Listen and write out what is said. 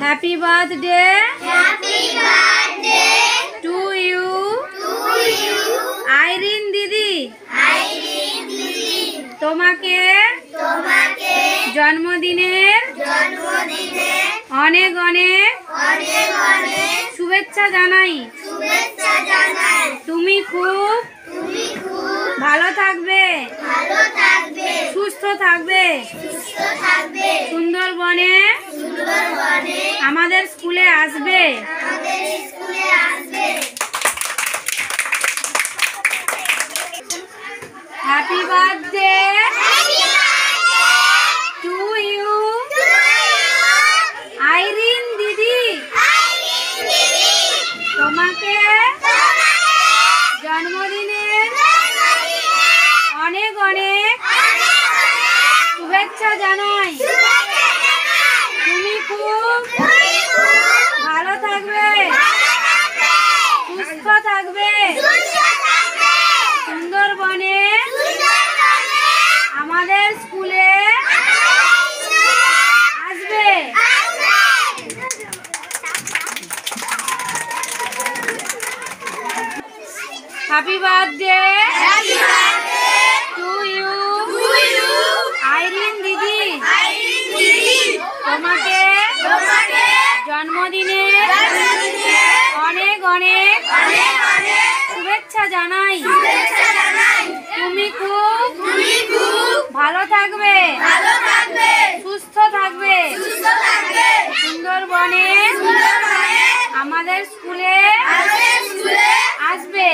Happy birthday to you Irene দিদি। তোমাকে জন্মদিনের অনেক অনেক শুভেচ্ছা জানাই। তুমি খুব ভালো থাকবে, সুস্থ থাকবে। সুন্দরবনে আমাদের স্কুলে আসবে। Happy birthday to you Irene দিদি। তোমাকে জন্মদিনের অনেক অনেক শুভেচ্ছা জানাই। তুমি খুব ভালো থাকবে, সুস্থ থাকবে। সুন্দরবনে আমাদের স্কুলে আসবে। Happy birthday to you Irene দিদি। তোমাকে জন্মদিনের অনেক অনেক শুভেচ্ছা জানাই। তুমি খুব ভালো থাকবে, সুস্থ থাকবে। সুন্দরবনে আমাদের স্কুলে আসবে।